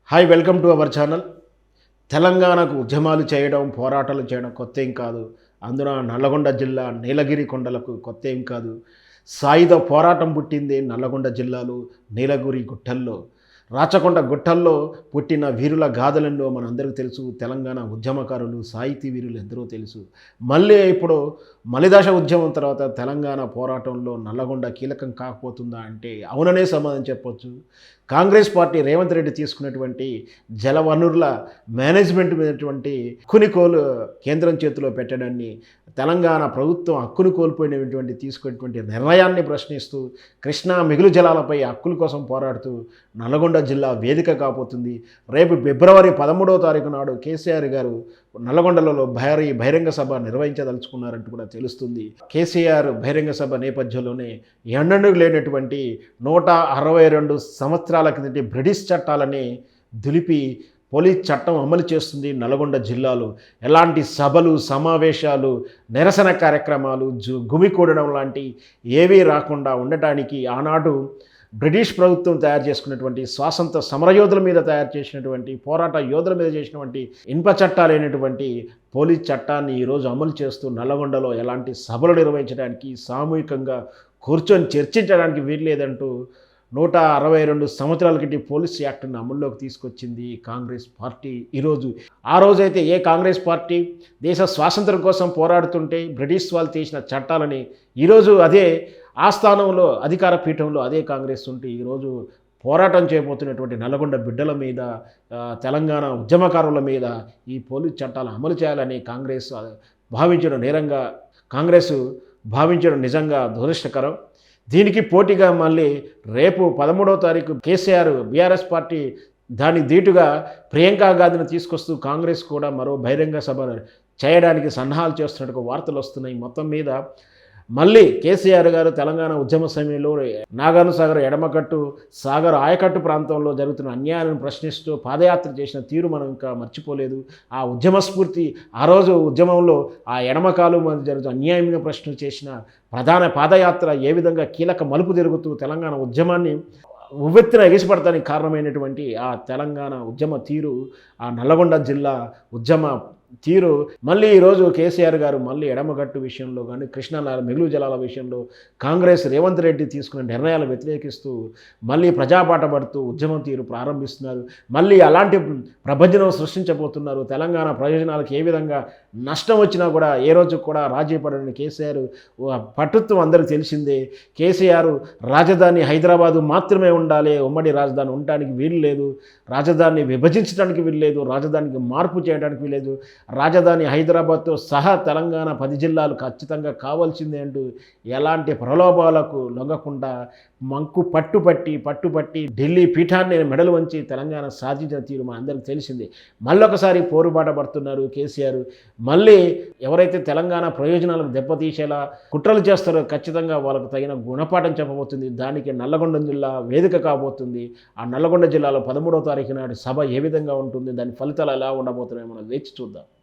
Hi, welcome to our channel. తెలంగాణకు ఉద్యమాలు చేయడం, పోరాటాలు చేయడం కొత్త ఏం కాదు. అందున నల్లగొండ జిల్లా నీలగిరి కొండలకు కొత్త ఏం కాదు. సాయుధ పోరాటం పుట్టింది నల్లగొండ జిల్లాలో నీలగిరి గుట్టల్లో. రాచకొండ గుట్టల్లో పుట్టిన వీరుల గాథలెన్నో మనందరికీ తెలుసు. తెలంగాణ ఉద్యమకారులు, సాహితీ వీరులు ఎందరో తెలుసు. మళ్ళీ ఇప్పుడు మలిదశ ఉద్యమం తర్వాత తెలంగాణ పోరాటంలో నల్లగొండ కీలకం కాకపోతుందా అంటే అవుననే సమాధానం చెప్పొచ్చు. కాంగ్రెస్ పార్టీ రేవంత్ రెడ్డి తీసుకున్నటువంటి జలవనరుల మేనేజ్మెంట్ మీదటువంటి హక్కుని కేంద్రం చేతిలో పెట్టడాన్ని, తెలంగాణ ప్రభుత్వం హక్కును కోల్పోయినటువంటి తీసుకున్నటువంటి నిర్ణయాన్ని ప్రశ్నిస్తూ కృష్ణా మిగులు జలాలపై హక్కుల కోసం పోరాడుతూ నల్గొండ జిల్లా వేదిక కాబోతుంది. రేపు ఫిబ్రవరి 13వ తారీఖు నాడు కేసీఆర్ గారు నల్లగొండలలో బహిరంగ సభ నిర్వహించదలుచుకున్నారంటూ కూడా తెలుస్తుంది. కేసీఆర్ బహిరంగ సభ నేపథ్యంలోనే ఎన్నడూ లేనటువంటి 162 సంవత్సరాల కిందటి బ్రిటిష్ చట్టాలని దులిపి పోలీస్ చట్టం అమలు చేస్తుంది నల్గొండ జిల్లాలో. ఎలాంటి సభలు, సమావేశాలు, నిరసన కార్యక్రమాలు, గుమికూడడం లాంటి ఏవీ రాకుండా ఉండటానికి ఆనాడు బ్రిటిష్ ప్రభుత్వం తయారు చేసుకున్నటువంటి స్వాతంత్ర సమరయోధుల మీద తయారు చేసినటువంటి, పోరాట యోధుల మీద చేసినటువంటి ఇనుప చట్టాలైనటువంటి పోలీస్ చట్టాన్ని ఈరోజు అమలు చేస్తూ నల్లగొండలో ఎలాంటి సభలు నిర్వహించడానికి, సామూహికంగా కూర్చొని చర్చించడానికి వీల్లేదంటూ 162 సంవత్సరాల కింద పోలీస్ యాక్ట్ను అమల్లోకి తీసుకొచ్చింది కాంగ్రెస్ పార్టీ ఈరోజు. ఆ రోజైతే ఏ కాంగ్రెస్ పార్టీ దేశ స్వాతంత్రం కోసం పోరాడుతుంటే బ్రిటిష్ వాళ్ళు చేసిన చట్టాలని ఈరోజు అదే ఆ స్థానంలో అధికార పీఠంలో అదే కాంగ్రెస్ ఉంటే ఈరోజు పోరాటం చేయబోతున్నటువంటి నల్గొండ బిడ్డల మీద, తెలంగాణ ఉద్యమకారుల మీద ఈ పోలీస్ చట్టాలు అమలు చేయాలని కాంగ్రెస్ భావించడం నిజంగా దురదృష్టకరం. దీనికి పోటీగా మళ్ళీ రేపు 13వ తారీఖు కేసీఆర్ బీఆర్ఎస్ పార్టీ దానికి ధీటుగా ప్రియాంక గాంధీని తీసుకొస్తూ కాంగ్రెస్ కూడా మరో బహిరంగ సభ చేయడానికి సన్నాహాలు చేస్తున్నట్టు వార్తలు వస్తున్నాయి. మొత్తం మీద మళ్ళీ కేసీఆర్ గారు తెలంగాణ ఉద్యమ సమయంలో నాగార్జునసాగర్ ఎడమకట్టు, సాగర్ ఆయకట్టు ప్రాంతంలో జరుగుతున్న అన్యాయాలను ప్రశ్నిస్తూ పాదయాత్ర చేసిన తీరు మనం ఇంకా మర్చిపోలేదు. ఆ ఉద్యమ స్ఫూర్తి, ఆ రోజు ఉద్యమంలో ఆ ఎడమకాలు మధ్య జరుగుతున్న అన్యాయంగా ప్రశ్న చేసిన ప్రధాన పాదయాత్ర ఏ విధంగా కీలక మలుపు తిరుగుతూ తెలంగాణ ఉద్యమాన్ని ఉవ్వెత్తున ఎగిసిపడటానికి కారణమైనటువంటి ఆ తెలంగాణ ఉద్యమ తీరు, ఆ నల్లగొండ జిల్లా ఉద్యమ తీరు మళ్ళీ ఈరోజు కేసీఆర్ గారు మళ్ళీ ఎడమగట్టు విషయంలో కానీ, కృష్ణా మిగులు జలాల విషయంలో కాంగ్రెస్ రేవంత్ రెడ్డి తీసుకున్న నిర్ణయాలు వ్యతిరేకిస్తూ మళ్ళీ ప్రజాపాట పడుతూ ఉద్యమం తీరు ప్రారంభిస్తున్నారు. మళ్ళీ అలాంటి ప్రభంజనం సృష్టించబోతున్నారు. తెలంగాణ ప్రయోజనాలకు ఏ విధంగా నష్టం వచ్చినా కూడా ఏ రోజు కూడా రాజీ పడని కేసీఆర్ పట్టుత్వం అందరికీ తెలిసిందే. కేసీఆర్ రాజధాని హైదరాబాదు మాత్రమే ఉండాలి, ఉమ్మడి రాజధాని ఉండటానికి వీలు లేదు, రాజధానిని విభజించడానికి వీలు లేదు, రాజధానికి మార్పు చేయడానికి వీలు లేదు, రాజధాని హైదరాబాద్తో సహా తెలంగాణ 10 జిల్లాలు ఖచ్చితంగా కావాల్సిందే అంటూ ఎలాంటి ప్రలోభాలకు లొంగకుండా పట్టుపట్టి ఢిల్లీ పీఠాన్ని మెడలు వంచి తెలంగాణ సాధించిన తీరు మా అందరికీ తెలిసింది. మళ్ళొకసారి పోరుబాట పడుతున్నారు కేసీఆర్. మళ్ళీ ఎవరైతే తెలంగాణ ప్రయోజనాలకు దెబ్బతీసేలా కుట్రలు చేస్తారో ఖచ్చితంగా వాళ్ళకు తగిన గుణపాఠం చెప్పబోతుంది. దానికి నల్లగొండ జిల్లా వేదిక కాబోతుంది. ఆ నల్లగొండ జిల్లాలో 13వ తారీఖు నాడు సభ ఏ విధంగా ఉంటుంది, దాని ఫలితాలు ఎలా ఉండబోతున్నాయో మనం వేచి చూద్దాం.